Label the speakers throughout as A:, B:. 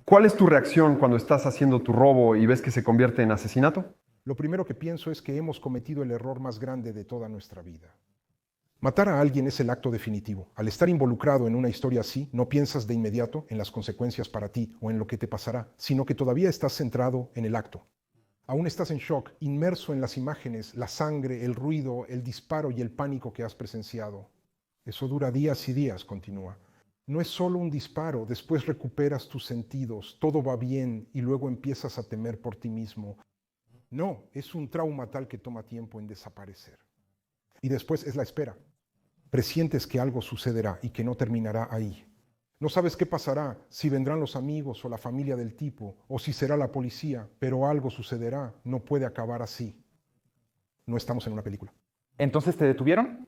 A: ¿Cuál es tu reacción cuando estás haciendo tu robo y ves que se convierte en asesinato?
B: Lo primero que pienso es que hemos cometido el error más grande de toda nuestra vida. Matar a alguien es el acto definitivo. Al estar involucrado en una historia así, no piensas de inmediato en las consecuencias para ti o en lo que te pasará, sino que todavía estás centrado en el acto. Aún estás en shock, inmerso en las imágenes, la sangre, el ruido, el disparo y el pánico que has presenciado. Eso dura días y días, continúa. No es solo un disparo, después recuperas tus sentidos, todo va bien y luego empiezas a temer por ti mismo. No, es un trauma tal que toma tiempo en desaparecer. Y después es la espera. Presientes que algo sucederá y que no terminará ahí. No sabes qué pasará, si vendrán los amigos o la familia del tipo, o si será la policía, pero algo sucederá, no puede acabar así. No estamos en una película.
C: ¿Entonces te detuvieron?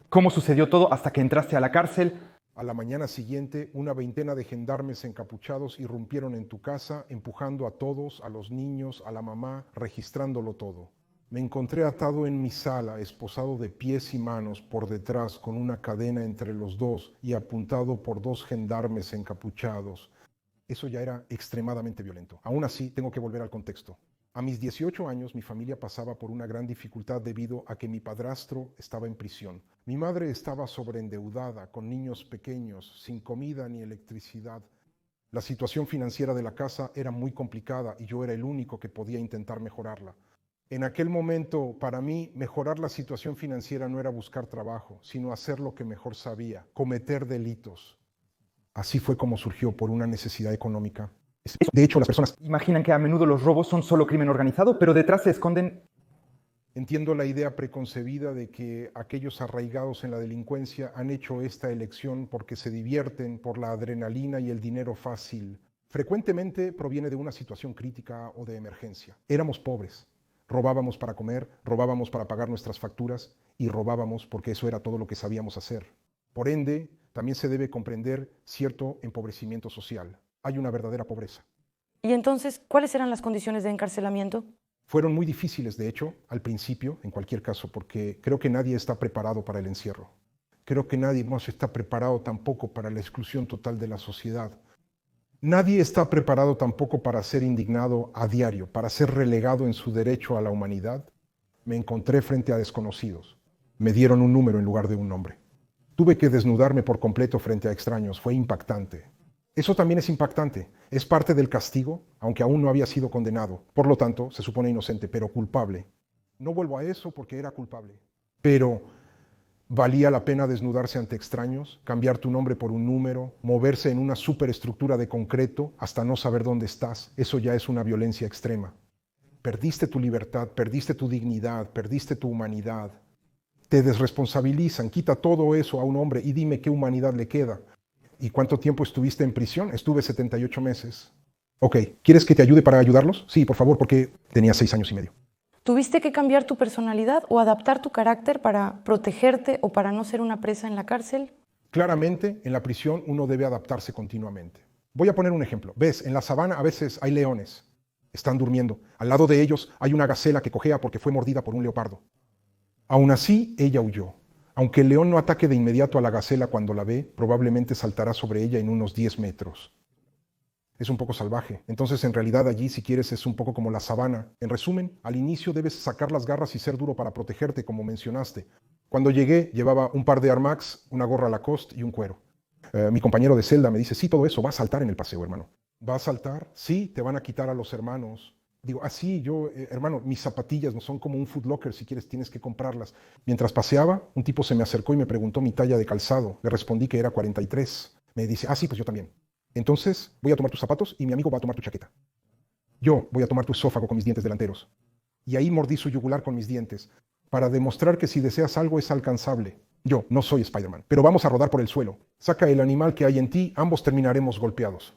C: ¿Cómo sucedió todo hasta que entraste a la cárcel?
B: A la mañana siguiente, una veintena de gendarmes encapuchados irrumpieron en tu casa, empujando a todos, a los niños, a la mamá, registrándolo todo. Me encontré atado en mi sala, esposado de pies y manos por detrás, con una cadena entre los dos y apuntado por dos gendarmes encapuchados. Eso ya era extremadamente violento. Aún así, tengo que volver al contexto. A mis 18 años, mi familia pasaba por una gran dificultad debido a que mi padrastro estaba en prisión. Mi madre estaba sobreendeudada, con niños pequeños, sin comida ni electricidad. La situación financiera de la casa era muy complicada y yo era el único que podía intentar mejorarla. En aquel momento, para mí, mejorar la situación financiera no era buscar trabajo, sino hacer lo que mejor sabía, cometer delitos. Así fue como surgió por una necesidad económica. De hecho, las personas
C: Imaginan que a menudo los robos son solo crimen organizado, pero detrás se esconden...
B: entiendo la idea preconcebida de que aquellos arraigados en la delincuencia han hecho esta elección porque se divierten por la adrenalina y el dinero fácil. Frecuentemente proviene de una situación crítica o de emergencia. Éramos pobres. Robábamos para comer, robábamos para pagar nuestras facturas y robábamos porque eso era todo lo que sabíamos hacer. Por ende, también se debe comprender cierto empobrecimiento social. Hay una verdadera pobreza.
D: Y entonces, ¿cuáles eran las condiciones de encarcelamiento?
B: Fueron muy difíciles, de hecho, al principio, en cualquier caso, porque creo que nadie está preparado para el encierro. Creo que nadie más está preparado tampoco para la exclusión total de la sociedad. Nadie está preparado tampoco para ser indignado a diario, para ser relegado en su derecho a la humanidad. Me encontré frente a desconocidos. Me dieron un número en lugar de un nombre. Tuve que desnudarme por completo frente a extraños. Fue impactante. Eso también es impactante. Es parte del castigo, aunque aún no había sido condenado. Por lo tanto, se supone inocente, pero culpable. No vuelvo a eso porque era culpable. Pero valía la pena desnudarse ante extraños, cambiar tu nombre por un número, moverse en una superestructura de concreto hasta no saber dónde estás. Eso ya es una violencia extrema. Perdiste tu libertad, perdiste tu dignidad, perdiste tu humanidad. Te desresponsabilizan, quita todo eso a un hombre y dime qué humanidad le queda. ¿Y cuánto tiempo estuviste en prisión? Estuve 78 meses. Ok, ¿quieres que te ayude para ayudarlos? Sí, por favor, porque tenía 6 años y medio.
D: ¿Tuviste que cambiar tu personalidad o adaptar tu carácter para protegerte o para no ser una presa en la cárcel?
B: Claramente, en la prisión uno debe adaptarse continuamente. Voy a poner un ejemplo. Ves, en la sabana a veces hay leones. Están durmiendo. Al lado de ellos hay una gacela que cojea porque fue mordida por un leopardo. Aún así, ella huyó. Aunque el león no ataque de inmediato a la gacela cuando la ve, probablemente saltará sobre ella en unos 10 metros. Es un poco salvaje. Entonces, en realidad, allí, si quieres, es un poco como la sabana. En resumen, al inicio debes sacar las garras y ser duro para protegerte, como mencionaste. Cuando llegué, llevaba un par de Air Max, una gorra Lacoste y un cuero. Mi compañero de celda me dice, sí, todo eso, va a saltar en el paseo, hermano. ¿Va a saltar? Sí, te van a quitar a los hermanos. Digo, sí, hermano, mis zapatillas no son como un Foot Locker, si quieres tienes que comprarlas. Mientras paseaba, un tipo se me acercó y me preguntó mi talla de calzado. Le respondí que era 43. Me dice, sí, pues yo también. Entonces, voy a tomar tus zapatos y mi amigo va a tomar tu chaqueta. Yo voy a tomar tu esófago con mis dientes delanteros. Y ahí mordí su yugular con mis dientes, para demostrar que si deseas algo es alcanzable. Yo no soy Spider-Man, pero vamos a rodar por el suelo. Saca el animal que hay en ti, ambos terminaremos golpeados.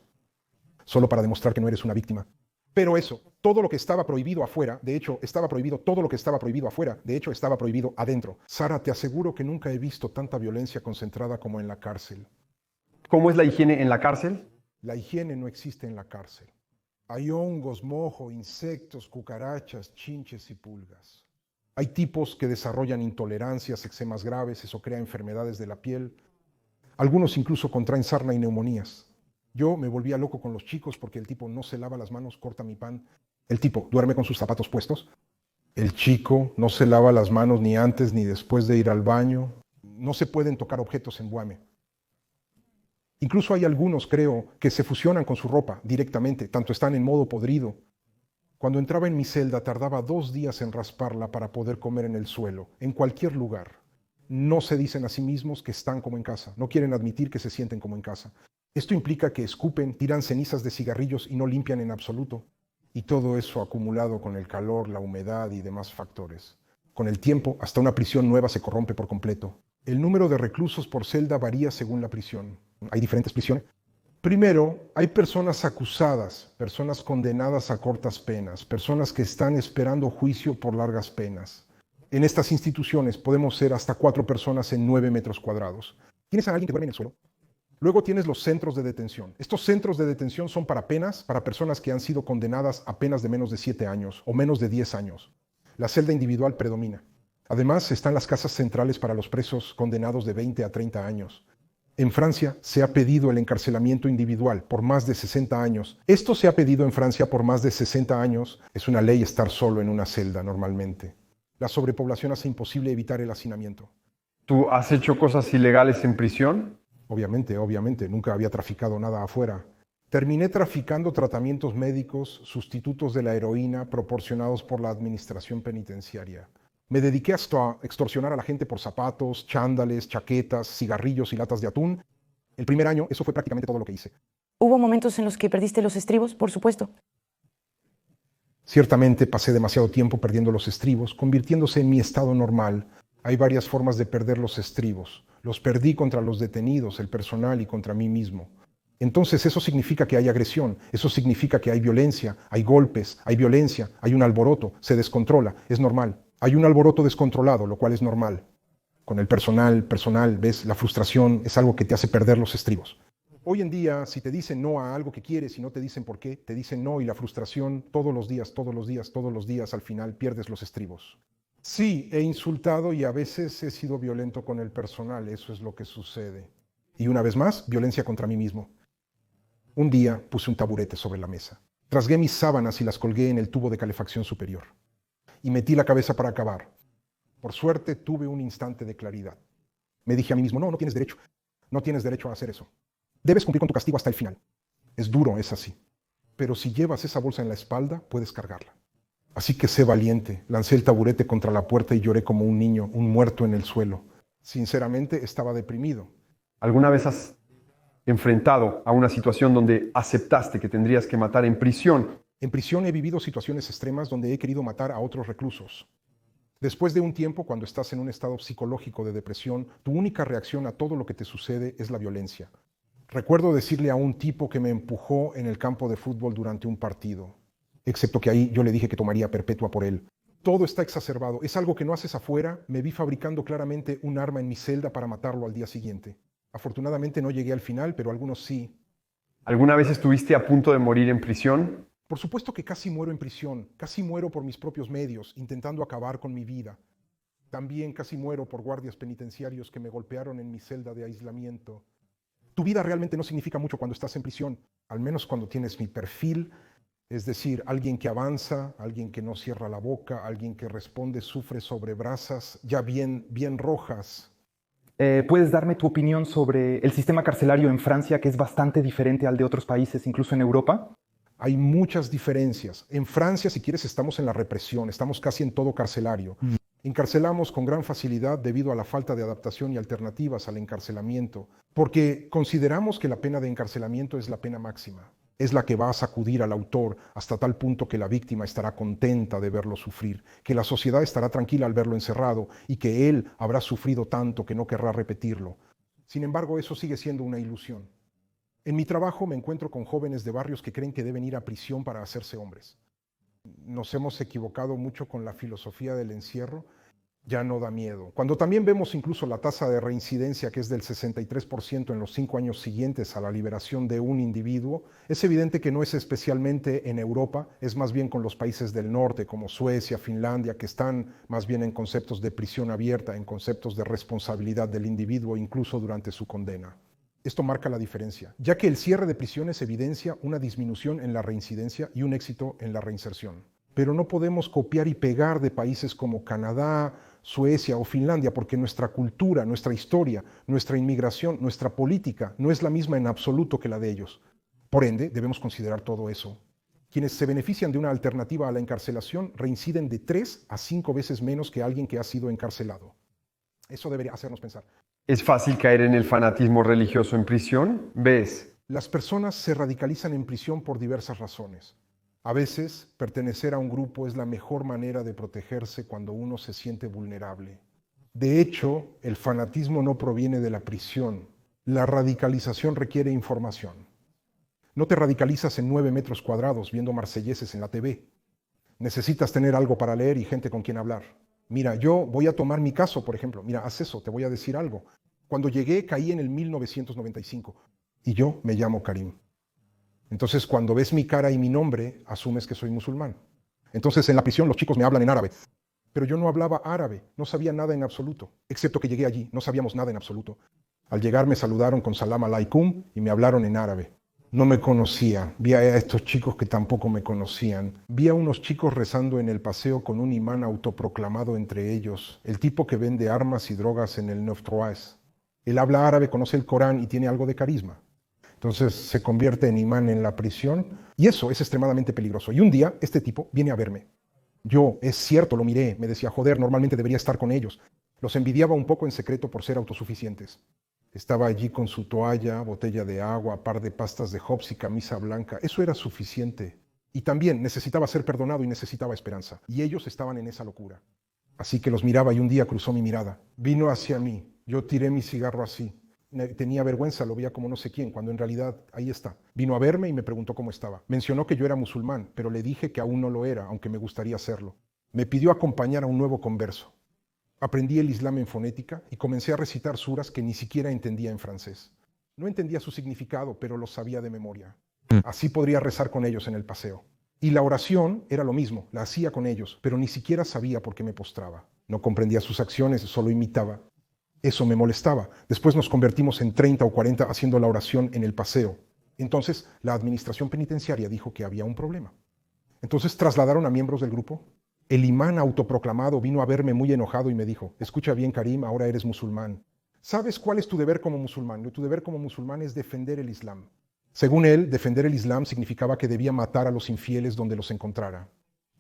B: Solo para demostrar que no eres una víctima. Pero eso, todo lo que estaba prohibido afuera, de hecho, estaba prohibido, todo lo que estaba prohibido afuera, de hecho, estaba prohibido adentro. Sara, te aseguro que nunca he visto tanta violencia concentrada como en la cárcel.
A: ¿Cómo es la higiene en la cárcel?
B: La higiene no existe en la cárcel. Hay hongos, mojo, insectos, cucarachas, chinches y pulgas. Hay tipos que desarrollan intolerancias, eczemas graves, eso crea enfermedades de la piel. Algunos incluso contraen sarna y neumonías. Yo me volvía loco con los chicos porque el tipo no se lava las manos, corta mi pan. El tipo duerme con sus zapatos puestos. El chico no se lava las manos ni antes ni después de ir al baño. No se pueden tocar objetos en Bohème. Incluso hay algunos, creo, que se fusionan con su ropa directamente, tanto están en modo podrido. Cuando entraba en mi celda tardaba 2 días en rasparla para poder comer en el suelo, en cualquier lugar. No se dicen a sí mismos que están como en casa, no quieren admitir que se sienten como en casa. Esto implica que escupen, tiran cenizas de cigarrillos y no limpian en absoluto. Y todo eso acumulado con el calor, la humedad y demás factores. Con el tiempo, hasta una prisión nueva se corrompe por completo. El número de reclusos por celda varía según la prisión. Hay diferentes prisiones. Primero, hay personas acusadas, personas condenadas a cortas penas, personas que están esperando juicio por largas penas. En estas instituciones podemos ser hasta 4 personas en 9 metros cuadrados. ¿Tienes a alguien que duerme en el suelo? Luego tienes los centros de detención. Estos centros de detención son para penas, para personas que han sido condenadas a penas de menos de 7 años o menos de 10 años. La celda individual predomina. Además, están las casas centrales para los presos condenados de 20 a 30 años. En Francia se ha pedido el encarcelamiento individual por más de 60 años. Esto se ha pedido en Francia por más de 60 años. Es una ley estar solo en una celda normalmente. La sobrepoblación hace imposible evitar el hacinamiento.
A: ¿Tú has hecho cosas ilegales en prisión?
B: Obviamente, nunca había traficado nada afuera. Terminé traficando tratamientos médicos, sustitutos de la heroína proporcionados por la administración penitenciaria. Me dediqué hasta a extorsionar a la gente por zapatos, chándales, chaquetas, cigarrillos y latas de atún. El primer año, eso fue prácticamente todo lo que hice.
D: ¿Hubo momentos en los que perdiste los estribos? Por supuesto.
B: Ciertamente pasé demasiado tiempo perdiendo los estribos, convirtiéndose en mi estado normal. Hay varias formas de perder los estribos. Los perdí contra los detenidos, el personal y contra mí mismo. Entonces eso significa que hay agresión, eso significa que hay violencia, hay golpes, hay violencia, hay un alboroto, se descontrola, es normal. Hay un alboroto descontrolado, lo cual es normal. Con el personal, ¿ves? La frustración es algo que te hace perder los estribos. Hoy en día, si te dicen no a algo que quieres y no te dicen por qué, te dicen no y la frustración todos los días, al final pierdes los estribos. Sí, he insultado y a veces he sido violento con el personal, eso es lo que sucede. Y una vez más, violencia contra mí mismo. Un día puse un taburete sobre la mesa. Rasgué mis sábanas y las colgué en el tubo de calefacción superior. Y metí la cabeza para acabar. Por suerte tuve un instante de claridad. Me dije a mí mismo, no tienes derecho. No tienes derecho a hacer eso. Debes cumplir con tu castigo hasta el final. Es duro, es así. Pero si llevas esa bolsa en la espalda, puedes cargarla. Así que sé valiente. Lancé el taburete contra la puerta y lloré como un niño, un muerto en el suelo. Sinceramente, estaba deprimido.
A: ¿Alguna vez has enfrentado a una situación donde aceptaste que tendrías que matar en prisión?
B: En prisión he vivido situaciones extremas donde he querido matar a otros reclusos. Después de un tiempo, cuando estás en un estado psicológico de depresión, tu única reacción a todo lo que te sucede es la violencia. Recuerdo decirle a un tipo que me empujó en el campo de fútbol durante un partido, excepto que ahí yo le dije que tomaría perpetua por él. Todo está exacerbado, es algo que no haces afuera. Me vi fabricando claramente un arma en mi celda para matarlo al día siguiente. Afortunadamente no llegué al final, pero algunos sí.
A: ¿Alguna vez estuviste a punto de morir en prisión?
B: Por supuesto que casi muero en prisión, casi muero por mis propios medios, intentando acabar con mi vida. También casi muero por guardias penitenciarios que me golpearon en mi celda de aislamiento. Tu vida realmente no significa mucho cuando estás en prisión, al menos cuando tienes mi perfil, es decir, alguien que avanza, alguien que no cierra la boca, alguien que responde, sufre sobre brasas ya bien rojas.
C: ¿Puedes darme tu opinión sobre el sistema carcelario en Francia, que es bastante diferente al de otros países, incluso en Europa?
B: Hay muchas diferencias. En Francia, si quieres, estamos en la represión, estamos casi en todo carcelario. Encarcelamos con gran facilidad debido a la falta de adaptación y alternativas al encarcelamiento, porque consideramos que la pena de encarcelamiento es la pena máxima. Es la que va a sacudir al autor hasta tal punto que la víctima estará contenta de verlo sufrir, que la sociedad estará tranquila al verlo encerrado y que él habrá sufrido tanto que no querrá repetirlo. Sin embargo, eso sigue siendo una ilusión. En mi trabajo me encuentro con jóvenes de barrios que creen que deben ir a prisión para hacerse hombres. Nos hemos equivocado mucho con la filosofía del encierro. Ya no da miedo. Cuando también vemos incluso la tasa de reincidencia, que es del 63% en los 5 años siguientes a la liberación de un individuo, es evidente que no es especialmente en Europa, es más bien con los países del norte, como Suecia, Finlandia, que están más bien en conceptos de prisión abierta, en conceptos de responsabilidad del individuo, incluso durante su condena. Esto marca la diferencia, ya que el cierre de prisiones evidencia una disminución en la reincidencia y un éxito en la reinserción. Pero no podemos copiar y pegar de países como Canadá, Suecia o Finlandia, porque nuestra cultura, nuestra historia, nuestra inmigración, nuestra política no es la misma en absoluto que la de ellos. Por ende, debemos considerar todo eso. Quienes se benefician de una alternativa a la encarcelación reinciden de 3 a 5 veces menos que alguien que ha sido encarcelado. Eso debería hacernos pensar.
A: ¿Es fácil caer en el fanatismo religioso en prisión? ¿Ves?
B: Las personas se radicalizan en prisión por diversas razones. A veces, pertenecer a un grupo es la mejor manera de protegerse cuando uno se siente vulnerable. De hecho, el fanatismo no proviene de la prisión. La radicalización requiere información. No te radicalizas en 9 metros cuadrados viendo marselleses en la TV. Necesitas tener algo para leer y gente con quien hablar. Mira, yo voy a tomar mi caso, por ejemplo. Mira, haz eso, te voy a decir algo. Cuando llegué, caí en el 1995 y yo me llamo Karim. Entonces, cuando ves mi cara y mi nombre, asumes que soy musulmán. Entonces, en la prisión los chicos me hablan en árabe. Pero yo no hablaba árabe, no sabía nada en absoluto. Excepto que llegué allí, no sabíamos nada en absoluto. Al llegar me saludaron con salam alaikum y me hablaron en árabe. No me conocía, vi a estos chicos que tampoco me conocían. Vi a unos chicos rezando en el paseo con un imán autoproclamado entre ellos, el tipo que vende armas y drogas en el Neuf Trois. Él habla árabe, conoce el Corán y tiene algo de carisma. Entonces se convierte en imán en la prisión y eso es extremadamente peligroso. Y un día este tipo viene a verme. Yo, es cierto, lo miré, me decía, joder, normalmente debería estar con ellos. Los envidiaba un poco en secreto por ser autosuficientes. Estaba allí con su toalla, botella de agua, par de pastas de Hobbs y camisa blanca. Eso era suficiente. Y también necesitaba ser perdonado y necesitaba esperanza. Y ellos estaban en esa locura. Así que los miraba y un día cruzó mi mirada. Vino hacia mí. Yo tiré mi cigarro así. Tenía vergüenza, lo veía como no sé quién, cuando en realidad ahí está. Vino a verme y me preguntó cómo estaba. Mencionó que yo era musulmán, pero le dije que aún no lo era, aunque me gustaría serlo. Me pidió acompañar a un nuevo converso. Aprendí el Islam en fonética y comencé a recitar suras que ni siquiera entendía en francés. No entendía su significado, pero lo sabía de memoria. Así podría rezar con ellos en el paseo. Y la oración era lo mismo, la hacía con ellos, pero ni siquiera sabía por qué me postraba. No comprendía sus acciones, solo imitaba. Eso me molestaba. Después nos convertimos en 30 o 40 haciendo la oración en el paseo. Entonces, la administración penitenciaria dijo que había un problema. Entonces trasladaron a miembros del grupo. El imán autoproclamado vino a verme muy enojado y me dijo, escucha bien, Karim, ahora eres musulmán. ¿Sabes cuál es tu deber como musulmán? Tu deber como musulmán es defender el Islam. Según él, defender el Islam significaba que debía matar a los infieles donde los encontrara.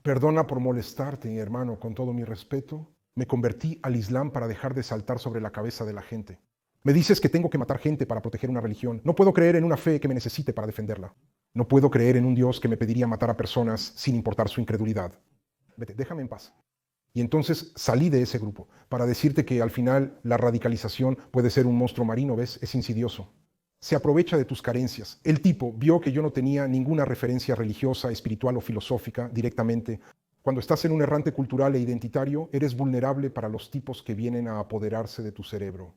B: Perdona por molestarte, hermano, con todo mi respeto. Me convertí al Islam para dejar de saltar sobre la cabeza de la gente. Me dices que tengo que matar gente para proteger una religión. No puedo creer en una fe que me necesite para defenderla. No puedo creer en un Dios que me pediría matar a personas sin importar su incredulidad. Vete, déjame en paz. Y entonces salí de ese grupo para decirte que al final la radicalización puede ser un monstruo marino, ¿ves? Es insidioso. Se aprovecha de tus carencias. El tipo vio que yo no tenía ninguna referencia religiosa, espiritual o filosófica directamente. Cuando estás en un errante cultural e identitario, eres vulnerable para los tipos que vienen a apoderarse de tu cerebro.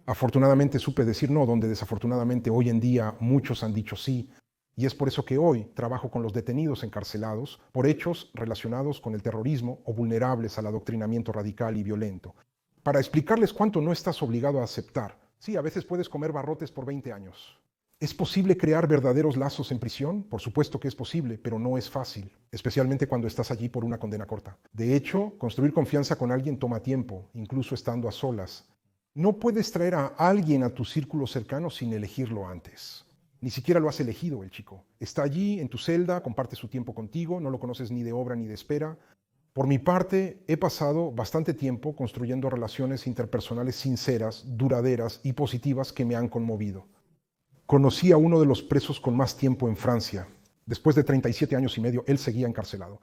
B: Afortunadamente supe decir no, donde desafortunadamente hoy en día muchos han dicho sí. Y es por eso que hoy trabajo con los detenidos encarcelados por hechos relacionados con el terrorismo o vulnerables al adoctrinamiento radical y violento. Para explicarles cuánto no estás obligado a aceptar. Sí, a veces puedes comer barrotes por 20 años. ¿Es posible crear verdaderos lazos en prisión? Por supuesto que es posible, pero no es fácil, especialmente cuando estás allí por una condena corta. De hecho, construir confianza con alguien toma tiempo, incluso estando a solas. No puedes traer a alguien a tu círculo cercano sin elegirlo antes. Ni siquiera lo has elegido el chico. Está allí en tu celda, comparte su tiempo contigo, no lo conoces ni de obra ni de espera. Por mi parte, he pasado bastante tiempo construyendo relaciones interpersonales sinceras, duraderas y positivas que me han conmovido. Conocí a uno de los presos con más tiempo en Francia. Después de 37 años y medio, él seguía encarcelado.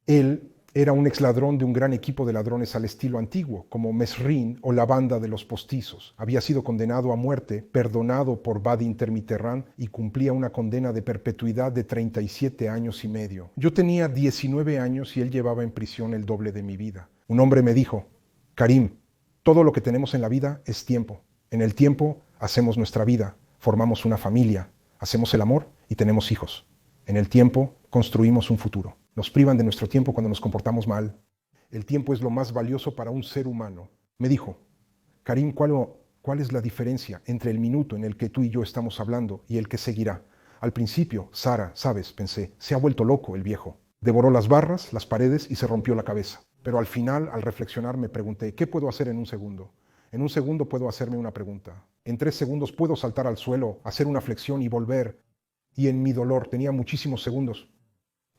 B: Él era un exladrón de un gran equipo de ladrones al estilo antiguo, como Mesrin o la banda de los postizos. Había sido condenado a muerte, perdonado por Badi Intermitterrand y cumplía una condena de perpetuidad de 37 años y medio. Yo tenía 19 años y él llevaba en prisión el doble de mi vida. Un hombre me dijo, Karim, todo lo que tenemos en la vida es tiempo. En el tiempo hacemos nuestra vida. Formamos una familia, hacemos el amor y tenemos hijos. En el tiempo construimos un futuro. Nos privan de nuestro tiempo cuando nos comportamos mal. El tiempo es lo más valioso para un ser humano. Me dijo, Karim, ¿cuál ¿Cuál es la diferencia entre el minuto en el que tú y yo estamos hablando y el que seguirá? Al principio, Sara, sabes, pensé, se ha vuelto loco el viejo. Devoró las barras, las paredes y se rompió la cabeza. Pero al final, al reflexionar, me pregunté, ¿qué puedo hacer en un segundo? En un segundo puedo hacerme una pregunta. En 3 segundos puedo saltar al suelo, hacer una flexión y volver. Y en mi dolor tenía muchísimos segundos.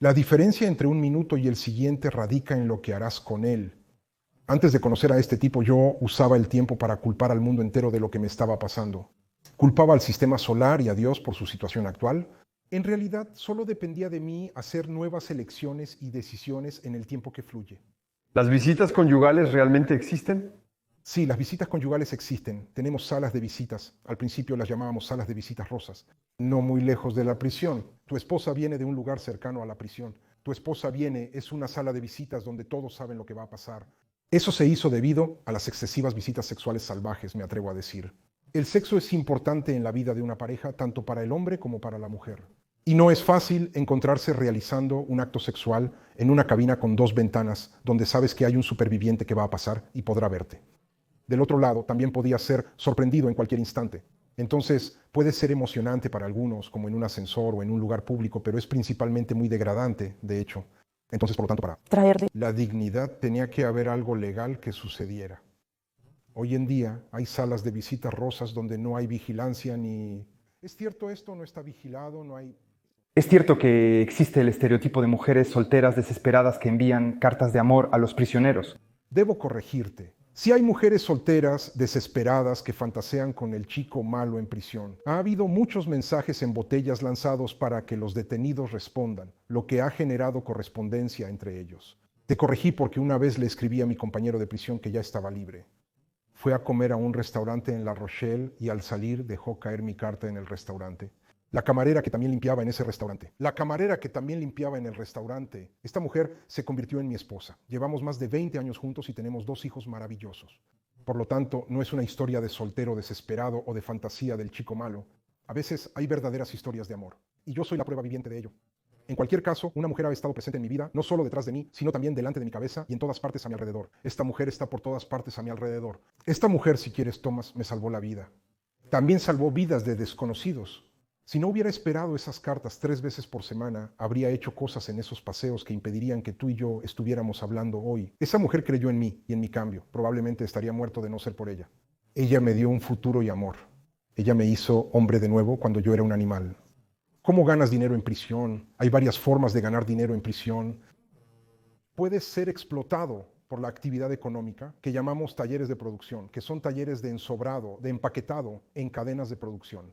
B: La diferencia entre un minuto y el siguiente radica en lo que harás con él. Antes de conocer a este tipo, yo usaba el tiempo para culpar al mundo entero de lo que me estaba pasando. Culpaba al sistema solar y a Dios por su situación actual. En realidad, solo dependía de mí hacer nuevas elecciones y decisiones en el tiempo que fluye.
A: ¿Las visitas conyugales realmente existen?
B: Sí, las visitas conyugales existen. Tenemos salas de visitas. Al principio las llamábamos salas de visitas rosas. No muy lejos de la prisión. Tu esposa viene de un lugar cercano a la prisión. Tu esposa viene, es una sala de visitas donde todos saben lo que va a pasar. Eso se hizo debido a las excesivas visitas sexuales salvajes, me atrevo a decir. El sexo es importante en la vida de una pareja, tanto para el hombre como para la mujer. Y no es fácil encontrarse realizando un acto sexual en una cabina con 2 ventanas, donde sabes que hay un superviviente que va a pasar y podrá verte. Del otro lado, también podías ser sorprendido en cualquier instante. Entonces, puede ser emocionante para algunos, como en un ascensor o en un lugar público, pero es principalmente muy degradante, de hecho. Entonces, por lo tanto, para
D: traerle
B: la dignidad tenía que haber algo legal que sucediera. Hoy en día hay salas de visitas rosas donde no hay vigilancia ni... ¿Es cierto esto? ¿No está vigilado? ¿No hay...?
C: Es cierto que existe el estereotipo de mujeres solteras desesperadas que envían cartas de amor a los prisioneros.
B: Debo corregirte. Sí hay mujeres solteras desesperadas que fantasean con el chico malo en prisión. Ha habido muchos mensajes en botellas lanzados para que los detenidos respondan, lo que ha generado correspondencia entre ellos. Te corregí porque una vez le escribí a mi compañero de prisión que ya estaba libre. Fue a comer a un restaurante en La Rochelle y al salir dejó caer mi carta en el restaurante. La camarera que también limpiaba en ese restaurante. Esta mujer se convirtió en mi esposa. Llevamos más de 20 años juntos y tenemos 2 hijos maravillosos. Por lo tanto, no es una historia de soltero desesperado o de fantasía del chico malo. A veces hay verdaderas historias de amor. Y yo soy la prueba viviente de ello. En cualquier caso, una mujer ha estado presente en mi vida, no solo detrás de mí, sino también delante de mi cabeza y en todas partes a mi alrededor. Esta mujer está por todas partes a mi alrededor. Esta mujer, si quieres, Thomas, me salvó la vida. También salvó vidas de desconocidos. Si no hubiera esperado esas cartas 3 veces por semana, habría hecho cosas en esos paseos que impedirían que tú y yo estuviéramos hablando hoy. Esa mujer creyó en mí y en mi cambio. Probablemente estaría muerto de no ser por ella. Ella me dio un futuro y amor. Ella me hizo hombre de nuevo cuando yo era un animal. ¿Cómo ganas dinero en prisión? Hay varias formas de ganar dinero en prisión. Puedes ser explotado por la actividad económica que llamamos talleres de producción, que son talleres de ensobrado, de empaquetado en cadenas de producción.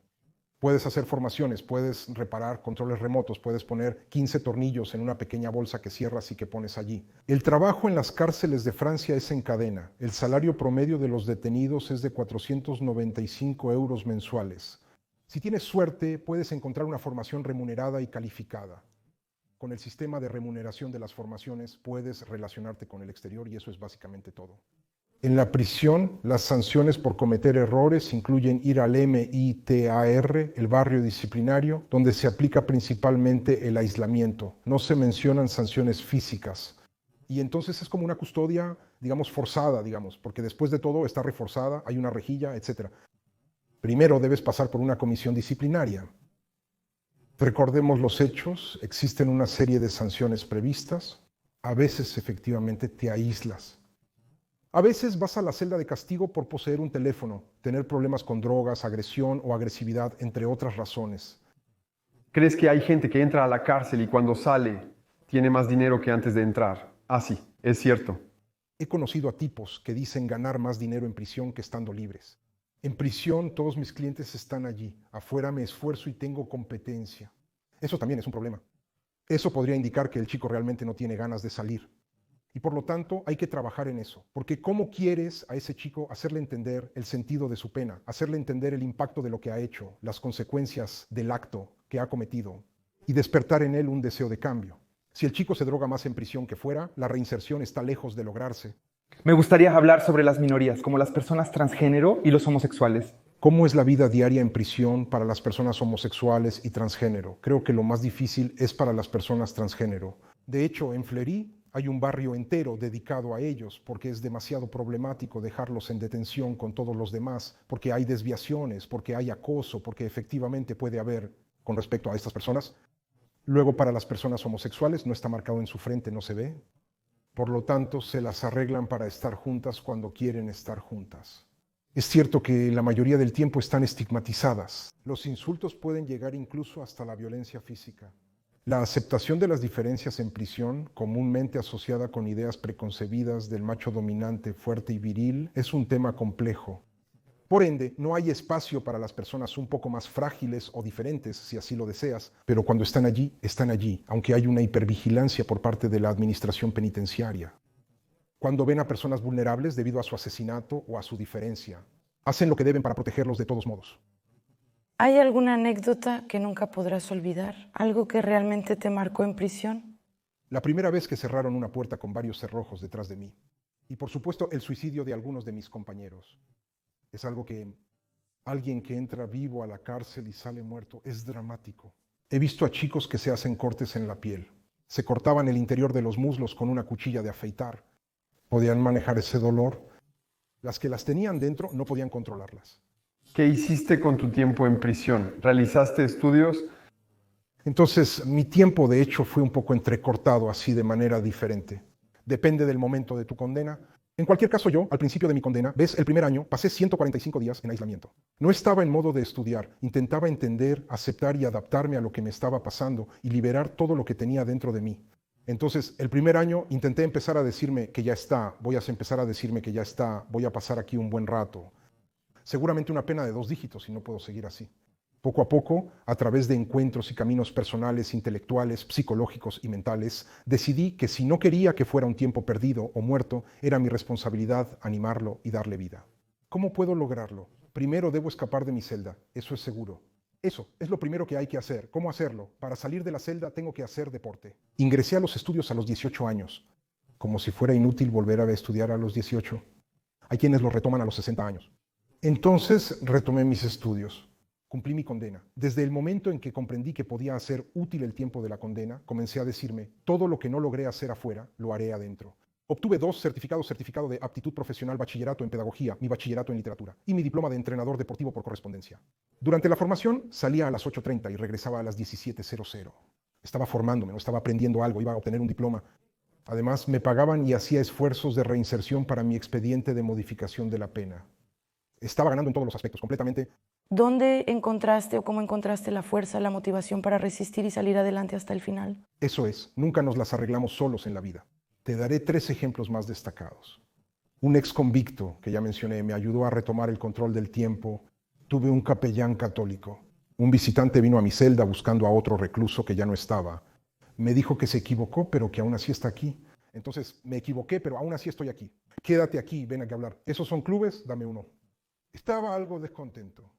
B: Puedes hacer formaciones, puedes reparar controles remotos, puedes poner 15 tornillos en una pequeña bolsa que cierras y que pones allí. El trabajo en las cárceles de Francia es en cadena. El salario promedio de los detenidos es de 495 euros mensuales. Si tienes suerte, puedes encontrar una formación remunerada y calificada. Con el sistema de remuneración de las formaciones puedes relacionarte con el exterior y eso es básicamente todo. En la prisión, las sanciones por cometer errores incluyen ir al MITAR, el barrio disciplinario, donde se aplica principalmente el aislamiento. No se mencionan sanciones físicas. Y entonces es como una custodia, digamos, forzada, porque después de todo está reforzada, hay una rejilla, etc. Primero debes pasar por una comisión disciplinaria. Recordemos los hechos, existen una serie de sanciones previstas. A veces efectivamente te aíslas. A veces vas a la celda de castigo por poseer un teléfono, tener problemas con drogas, agresión o agresividad, entre otras razones.
A: ¿Crees que hay gente que entra a la cárcel y cuando sale tiene más dinero que antes de entrar? Ah, sí, es cierto.
B: He conocido a tipos que dicen ganar más dinero en prisión que estando libres. En prisión todos mis clientes están allí. Afuera me esfuerzo y tengo competencia. Eso también es un problema. Eso podría indicar que el chico realmente no tiene ganas de salir. Y por lo tanto hay que trabajar en eso. Porque ¿cómo quieres a ese chico hacerle entender el sentido de su pena? Hacerle entender el impacto de lo que ha hecho, las consecuencias del acto que ha cometido y despertar en él un deseo de cambio. Si el chico se droga más en prisión que fuera, la reinserción está lejos de lograrse.
C: Me gustaría hablar sobre las minorías, como las personas transgénero y los homosexuales.
B: ¿Cómo es la vida diaria en prisión para las personas homosexuales y transgénero? Creo que lo más difícil es para las personas transgénero. De hecho, en Fleury Hay un barrio entero dedicado a ellos porque es demasiado problemático dejarlos en detención con todos los demás, porque hay desviaciones, porque hay acoso, porque efectivamente puede haber con respecto a estas personas. Luego, para las personas homosexuales no está marcado en su frente, no se ve. Por lo tanto, se las arreglan para estar juntas cuando quieren estar juntas. Es cierto que la mayoría del tiempo están estigmatizadas. Los insultos pueden llegar incluso hasta la violencia física. La aceptación de las diferencias en prisión, comúnmente asociada con ideas preconcebidas del macho dominante, fuerte y viril, es un tema complejo. Por ende, no hay espacio para las personas un poco más frágiles o diferentes, si así lo deseas, pero cuando están allí, aunque hay una hipervigilancia por parte de la administración penitenciaria. Cuando ven a personas vulnerables debido a su asesinato o a su diferencia, hacen lo que deben para protegerlos de todos modos.
D: ¿Hay alguna anécdota que nunca podrás olvidar? ¿Algo que realmente te marcó en prisión?
B: La primera vez que cerraron una puerta con varios cerrojos detrás de mí. Y por supuesto el suicidio de algunos de mis compañeros. Es algo que alguien que entra vivo a la cárcel y sale muerto es dramático. He visto a chicos que se hacen cortes en la piel. Se cortaban el interior de los muslos con una cuchilla de afeitar. Podían manejar ese dolor. Las que las tenían dentro no podían controlarlas.
A: ¿Qué hiciste con tu tiempo en prisión? ¿Realizaste estudios?
B: Entonces, mi tiempo de hecho fue un poco entrecortado así de manera diferente. Depende del momento de tu condena. En cualquier caso yo, al principio de mi condena, el primer año, pasé 145 días en aislamiento. No estaba en modo de estudiar, intentaba entender, aceptar y adaptarme a lo que me estaba pasando y liberar todo lo que tenía dentro de mí. Entonces, el primer año intenté empezar a decirme que ya está, voy a empezar a decirme que ya está, voy a pasar aquí un buen rato. Seguramente una pena de 2 dígitos y no puedo seguir así. Poco a poco, a través de encuentros y caminos personales, intelectuales, psicológicos y mentales, decidí que si no quería que fuera un tiempo perdido o muerto, era mi responsabilidad animarlo y darle vida. ¿Cómo puedo lograrlo? Primero debo escapar de mi celda, eso es seguro. Eso es lo primero que hay que hacer. ¿Cómo hacerlo? Para salir de la celda tengo que hacer deporte. Ingresé a los estudios a los 18 años, como si fuera inútil volver a estudiar a los 18. Hay quienes lo retoman a los 60 años. Entonces retomé mis estudios. Cumplí mi condena. Desde el momento en que comprendí que podía hacer útil el tiempo de la condena, comencé a decirme, todo lo que no logré hacer afuera, lo haré adentro. Obtuve 2 certificados, certificado de aptitud profesional, bachillerato en pedagogía, mi bachillerato en literatura y mi diploma de entrenador deportivo por correspondencia. Durante la formación salía a las 8:30 y regresaba a las 17:00. Estaba formándome, no estaba aprendiendo algo, iba a obtener un diploma. Además, me pagaban y hacía esfuerzos de reinserción para mi expediente de modificación de la pena. Estaba ganando en todos los aspectos, completamente.
D: ¿Dónde encontraste o cómo encontraste la fuerza, la motivación para resistir y salir adelante hasta el final?
B: Eso es, nunca nos las arreglamos solos en la vida. Te daré 3 ejemplos más destacados. Un ex convicto, que ya mencioné, me ayudó a retomar el control del tiempo. Tuve un capellán católico. Un visitante vino a mi celda buscando a otro recluso que ya no estaba. Me dijo que se equivocó, pero que aún así está aquí. Entonces, me equivoqué, pero aún así estoy aquí. Quédate aquí, ven aquí a hablar. ¿Esos son clubes? Dame uno. Estaba algo descontento.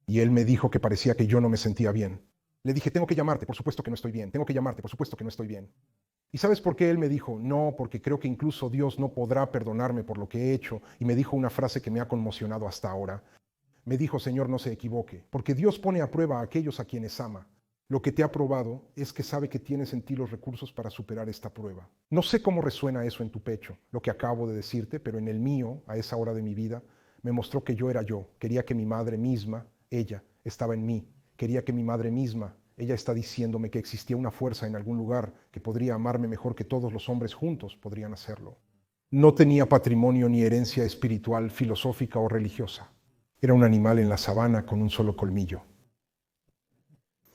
B: Y él me dijo que parecía que yo no me sentía bien. Le dije, tengo que llamarte, por supuesto que no estoy bien. Tengo que llamarte, por supuesto que no estoy bien. ¿Y sabes por qué él me dijo? No, porque creo que incluso Dios no podrá perdonarme por lo que he hecho. Y me dijo una frase que me ha conmocionado hasta ahora. Me dijo, Señor, no se equivoque, porque Dios pone a prueba a aquellos a quienes ama. Lo que te ha probado es que sabe que tienes en ti los recursos para superar esta prueba. No sé cómo resuena eso en tu pecho, lo que acabo de decirte, pero en el mío, a esa hora de mi vida, me mostró que yo era yo. Quería que mi madre misma, ella, estaba en mí. Quería que mi madre misma, ella está diciéndome que existía una fuerza en algún lugar que podría amarme mejor que todos los hombres juntos podrían hacerlo. No tenía patrimonio ni herencia espiritual, filosófica o religiosa. Era un animal en la sabana con un solo colmillo.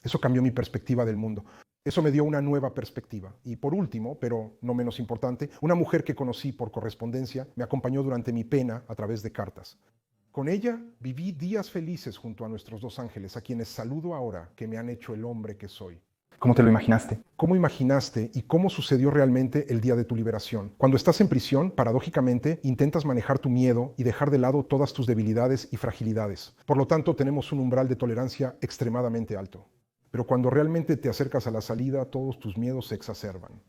B: Eso cambió mi perspectiva del mundo. Eso me dio una nueva perspectiva. Y por último, pero no menos importante, una mujer que conocí por correspondencia me acompañó durante mi pena a través de cartas. Con ella viví días felices junto a nuestros 2 ángeles, a quienes saludo ahora que me han hecho el hombre que soy.
C: ¿Cómo te lo imaginaste?
B: ¿Cómo imaginaste y cómo sucedió realmente el día de tu liberación? Cuando estás en prisión, paradójicamente, intentas manejar tu miedo y dejar de lado todas tus debilidades y fragilidades. Por lo tanto, tenemos un umbral de tolerancia extremadamente alto. Pero cuando realmente te acercas a la salida, todos tus miedos se exacerban.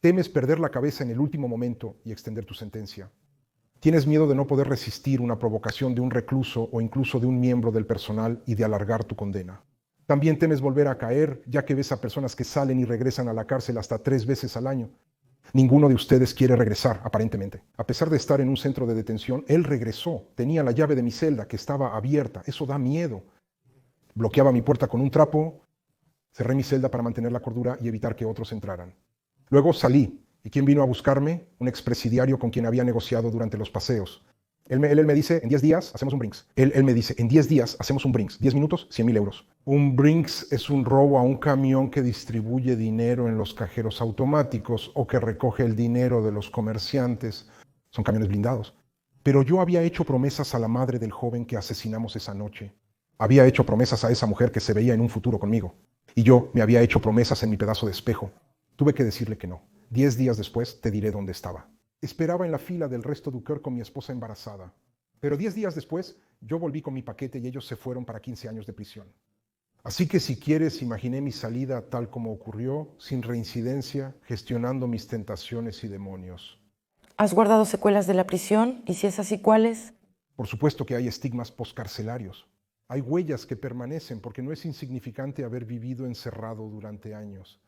B: Temes perder la cabeza en el último momento y extender tu sentencia. Tienes miedo de no poder resistir una provocación de un recluso o incluso de un miembro del personal y de alargar tu condena. También temes volver a caer, ya que ves a personas que salen y regresan a la cárcel hasta 3 veces al año. Ninguno de ustedes quiere regresar, aparentemente. A pesar de estar en un centro de detención, él regresó. Tenía la llave de mi celda que estaba abierta. Eso da miedo. Bloqueaba mi puerta con un trapo, cerré mi celda para mantener la cordura y evitar que otros entraran. Luego salí. ¿Y quién vino a buscarme? Un expresidiario con quien había negociado durante los paseos. Él me dice, en 10 días hacemos un Brinks. Él me dice, en 10 días hacemos un Brinks. 10 minutos, 100,000 euros. Un Brinks es un robo a un camión que distribuye dinero en los cajeros automáticos o que recoge el dinero de los comerciantes. Son camiones blindados. Pero yo había hecho promesas a la madre del joven que asesinamos esa noche. Había hecho promesas a esa mujer que se veía en un futuro conmigo. Y yo me había hecho promesas en mi pedazo de espejo. Tuve que decirle que no. 10 días después te diré dónde estaba. Esperaba en la fila del Resto du Cœur con mi esposa embarazada. Pero 10 días después, yo volví con mi paquete y ellos se fueron para 15 años de prisión. Así que si quieres, imaginé mi salida tal como ocurrió, sin reincidencia, gestionando mis tentaciones y demonios.
D: ¿Has guardado secuelas de la prisión? Y si es así, ¿cuáles?
B: Por supuesto que hay estigmas postcarcelarios. Hay huellas que permanecen porque no es insignificante haber vivido encerrado durante años.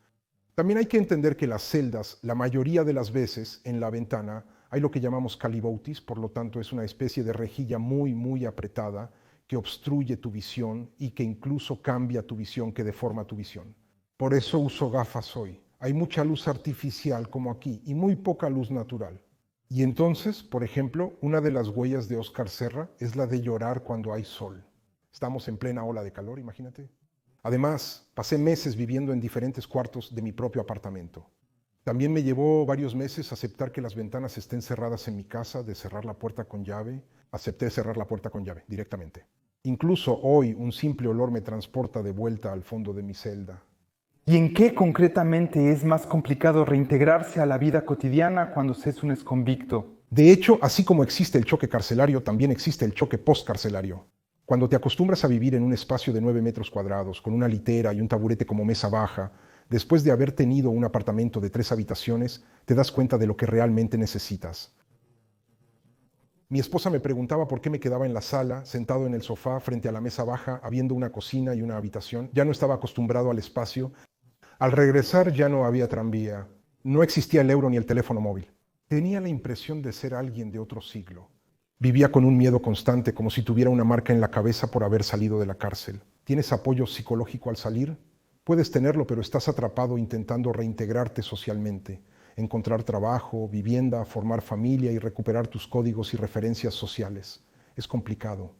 B: También hay que entender que las celdas, la mayoría de las veces, en la ventana, hay lo que llamamos caliboutis, por lo tanto es una especie de rejilla muy apretada que obstruye tu visión y que incluso cambia tu visión, que deforma tu visión. Por eso uso gafas hoy. Hay mucha luz artificial como aquí y muy poca luz natural. Y entonces, por ejemplo, una de las huellas de Óscar Serra es la de llorar cuando hay sol. Estamos en plena ola de calor, imagínate. Además, pasé meses viviendo en diferentes cuartos de mi propio apartamento. También me llevó varios meses aceptar que las ventanas estén cerradas en mi casa, de cerrar la puerta con llave. Acepté cerrar la puerta con llave, directamente. Incluso hoy un simple olor me transporta de vuelta al fondo de mi celda.
C: ¿Y en qué concretamente es más complicado reintegrarse a la vida cotidiana cuando se es un exconvicto?
B: De hecho, así como existe el choque carcelario, también existe el choque postcarcelario. Cuando te acostumbras a vivir en un espacio de 9 metros cuadrados, con una litera y un taburete como mesa baja, después de haber tenido un apartamento de 3 habitaciones, te das cuenta de lo que realmente necesitas. Mi esposa me preguntaba por qué me quedaba en la sala, sentado en el sofá, frente a la mesa baja, habiendo una cocina y una habitación. Ya no estaba acostumbrado al espacio. Al regresar ya no había tranvía. No existía el euro ni el teléfono móvil. Tenía la impresión de ser alguien de otro siglo. Vivía con un miedo constante, como si tuviera una marca en la cabeza por haber salido de la cárcel. ¿Tienes apoyo psicológico al salir? Puedes tenerlo, pero estás atrapado intentando reintegrarte socialmente, encontrar trabajo, vivienda, formar familia y recuperar tus códigos y referencias sociales. Es complicado.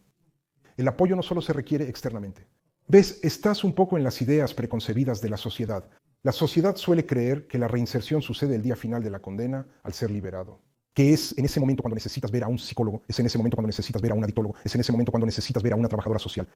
B: El apoyo no solo se requiere externamente. ¿Ves? Estás un poco en las ideas preconcebidas de la sociedad. La sociedad suele creer que la reinserción sucede el día final de la condena al ser liberado. Que es en ese momento cuando necesitas ver a un psicólogo, es en ese momento cuando necesitas ver a un adictólogo, es en ese momento cuando necesitas ver a una trabajadora social.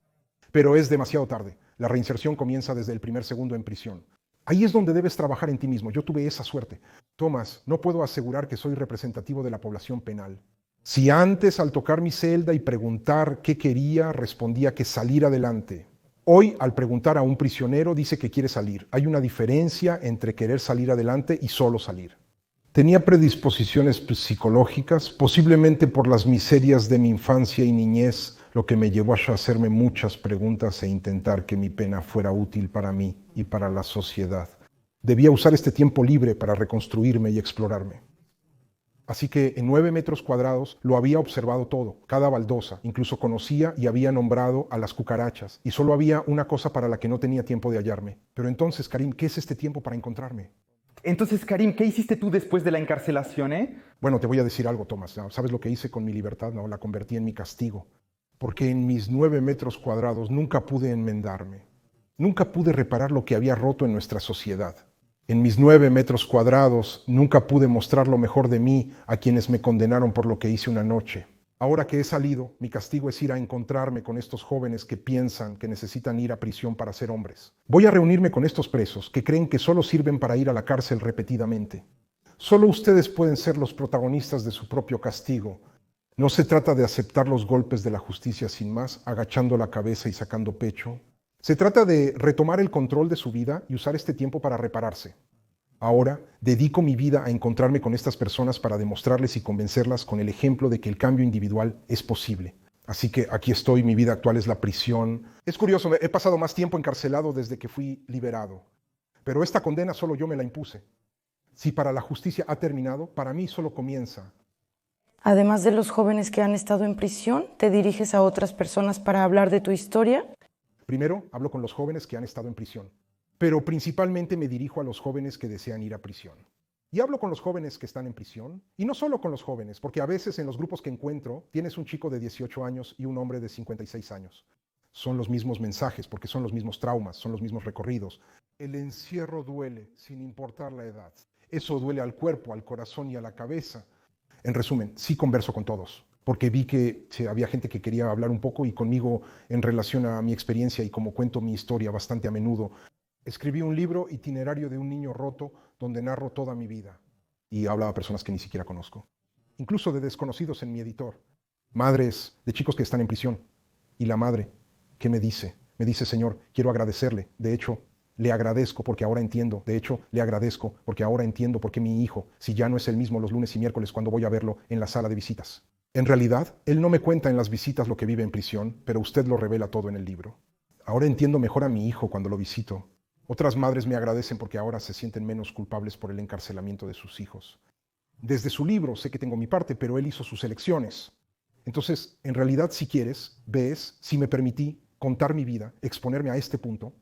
B: Pero es demasiado tarde. La reinserción comienza desde el primer segundo en prisión. Ahí es donde debes trabajar en ti mismo. Yo tuve esa suerte. Tomás, no puedo asegurar que soy representativo de la población penal. Si antes, al tocar mi celda y preguntar qué quería, respondía que salir adelante. Hoy, al preguntar a un prisionero, dice que quiere salir. Hay una diferencia entre querer salir adelante y solo salir. Tenía predisposiciones psicológicas, posiblemente por las miserias de mi infancia y niñez, lo que me llevó a hacerme muchas preguntas e intentar que mi pena fuera útil para mí y para la sociedad. Debía usar este tiempo libre para reconstruirme y explorarme. Así que en 9 metros cuadrados lo había observado todo, cada baldosa, incluso conocía y había nombrado a las cucarachas, y solo había una cosa para la que no tenía tiempo de hallarme. Pero entonces, Karim, ¿qué es este tiempo para encontrarme?
C: Entonces, Karim, ¿qué hiciste tú después de la encarcelación,
B: Bueno, te voy a decir algo, Tomás. ¿Sabes lo que hice con mi libertad? No, la convertí en mi castigo. Porque en mis 9 metros cuadrados nunca pude enmendarme. Nunca pude reparar lo que había roto en nuestra sociedad. En mis 9 metros cuadrados nunca pude mostrar lo mejor de mí a quienes me condenaron por lo que hice una noche. Ahora que he salido, mi castigo es ir a encontrarme con estos jóvenes que piensan que necesitan ir a prisión para ser hombres. Voy a reunirme con estos presos que creen que solo sirven para ir a la cárcel repetidamente. Solo ustedes pueden ser los protagonistas de su propio castigo. No se trata de aceptar los golpes de la justicia sin más, agachando la cabeza y sacando pecho. Se trata de retomar el control de su vida y usar este tiempo para repararse. Ahora dedico mi vida a encontrarme con estas personas para demostrarles y convencerlas con el ejemplo de que el cambio individual es posible. Así que aquí estoy, mi vida actual es la prisión. Es curioso, he pasado más tiempo encarcelado desde que fui liberado. Pero esta condena solo yo me la impuse. Si para la justicia ha terminado, para mí solo comienza.
D: Además de los jóvenes que han estado en prisión, ¿te diriges a otras personas para hablar de tu historia?
B: Primero, hablo con los jóvenes que han estado en prisión, pero principalmente me dirijo a los jóvenes que desean ir a prisión. Y hablo con los jóvenes que están en prisión, y no solo con los jóvenes, porque a veces en los grupos que encuentro tienes un chico de 18 años y un hombre de 56 años. Son los mismos mensajes, porque son los mismos traumas, son los mismos recorridos. El encierro duele, sin importar la edad. Eso duele al cuerpo, al corazón y a la cabeza. En resumen, sí converso con todos, porque vi que había gente que quería hablar un poco y conmigo en relación a mi experiencia y como cuento mi historia bastante a menudo. Escribí un libro, Itinerario de un niño roto, donde narro toda mi vida. Y hablaba a personas que ni siquiera conozco. Incluso de desconocidos en mi editor. Madres de chicos que están en prisión. Y la madre, ¿qué me dice? Me dice, Señor, quiero agradecerle. De hecho, le agradezco porque ahora entiendo. De hecho, le agradezco porque ahora entiendo por qué mi hijo, si ya no es el mismo los lunes y miércoles cuando voy a verlo en la sala de visitas. En realidad, él no me cuenta en las visitas lo que vive en prisión, pero usted lo revela todo en el libro. Ahora entiendo mejor a mi hijo cuando lo visito. Otras madres me agradecen porque ahora se sienten menos culpables por el encarcelamiento de sus hijos. Desde su libro sé que tengo mi parte, pero él hizo sus elecciones. Entonces, en realidad, si quieres, ves, si me permití contar mi vida, exponerme a este punto,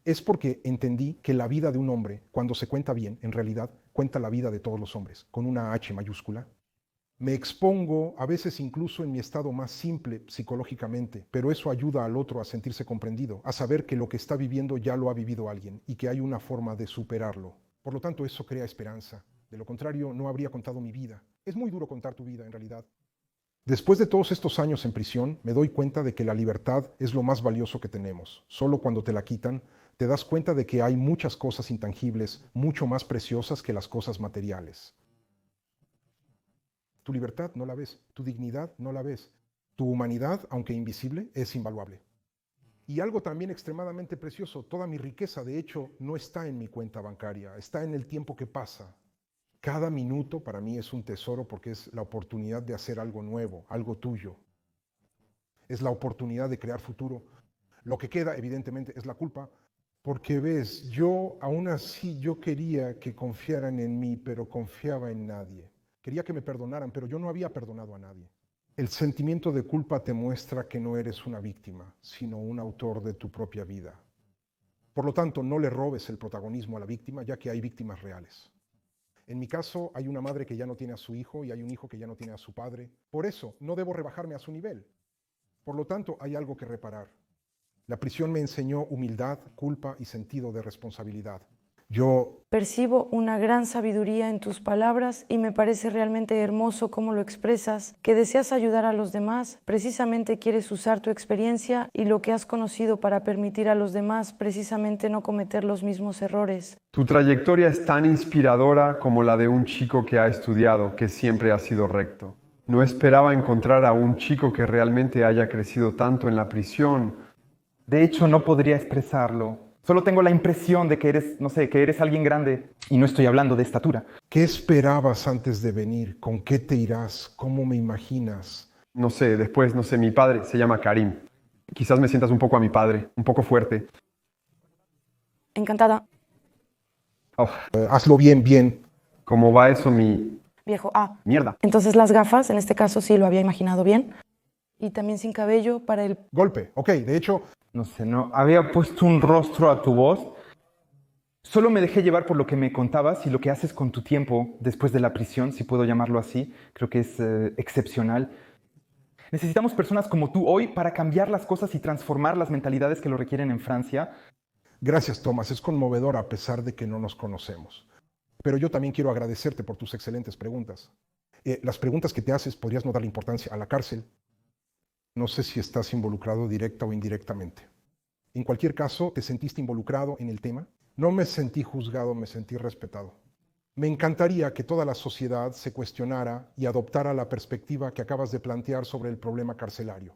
B: es porque entendí que la vida de un hombre, cuando se cuenta bien, en realidad cuenta la vida de todos los hombres, con una H mayúscula. Me expongo a veces incluso en mi estado más simple psicológicamente, pero eso ayuda al otro a sentirse comprendido, a saber que lo que está viviendo ya lo ha vivido alguien y que hay una forma de superarlo. Por lo tanto, eso crea esperanza. De lo contrario, no habría contado mi vida. Es muy duro contar tu vida, en realidad. Después de todos estos años en prisión, me doy cuenta de que la libertad es lo más valioso que tenemos. Solo cuando te la quitan, te das cuenta de que hay muchas cosas intangibles, mucho más preciosas que las cosas materiales. Tu libertad no la ves, tu dignidad no la ves, tu humanidad, aunque invisible, es invaluable. Y algo también extremadamente precioso, toda mi riqueza, de hecho, no está en mi cuenta bancaria, está en el tiempo que pasa. Cada minuto para mí es un tesoro porque es la oportunidad de hacer algo nuevo, algo tuyo. Es la oportunidad de crear futuro. Lo que queda, evidentemente, es la culpa, porque ves, aún así, yo quería que confiaran en mí, pero confiaba en nadie. Quería que me perdonaran, pero yo no había perdonado a nadie. El sentimiento de culpa te muestra que no eres una víctima, sino un autor de tu propia vida. Por lo tanto, no le robes el protagonismo a la víctima, ya que hay víctimas reales. En mi caso, hay una madre que ya no tiene a su hijo y hay un hijo que ya no tiene a su padre. Por eso, no debo rebajarme a su nivel. Por lo tanto, hay algo que reparar. La prisión me enseñó humildad, culpa y sentido de responsabilidad.
D: Percibo una gran sabiduría en tus palabras y me parece realmente hermoso cómo lo expresas, que deseas ayudar a los demás, precisamente quieres usar tu experiencia y lo que has conocido para permitir a los demás precisamente no cometer los mismos errores.
A: Tu trayectoria es tan inspiradora como la de un chico que ha estudiado, que siempre ha sido recto. No esperaba encontrar a un chico que realmente haya crecido tanto en la prisión.
C: De hecho, no podría expresarlo. Solo tengo la impresión de que eres, no sé, que eres alguien grande. Y no estoy hablando de estatura.
B: ¿Qué esperabas antes de venir? ¿Con qué te irás? ¿Cómo me imaginas?
A: No sé, después, no sé, mi padre se llama Karim. Quizás me sientas un poco a mi padre, un poco fuerte.
D: Encantada.
A: Oh,
B: Hazlo bien.
A: ¿cómo va eso, mi
D: Viejo,
A: mierda?
D: entonces las gafas, en este caso sí lo había imaginado bien. Y también sin cabello para el...
B: Golpe, ok, de hecho...
C: No sé, no había puesto un rostro a tu voz. Solo me dejé llevar por lo que me contabas y lo que haces con tu tiempo después de la prisión, si puedo llamarlo así. Creo que es excepcional. Necesitamos personas como tú hoy para cambiar las cosas y transformar las mentalidades que lo requieren en Francia.
B: Gracias, Tomás. Es conmovedor a pesar de que no nos conocemos. Pero yo también quiero agradecerte por tus excelentes preguntas. Las preguntas que te haces podrías no darle importancia a la cárcel. No sé si estás involucrado directa o indirectamente. En cualquier caso, ¿te sentiste involucrado en el tema? No me sentí juzgado, me sentí respetado. Me encantaría que toda la sociedad se cuestionara y adoptara la perspectiva que acabas de plantear sobre el problema carcelario.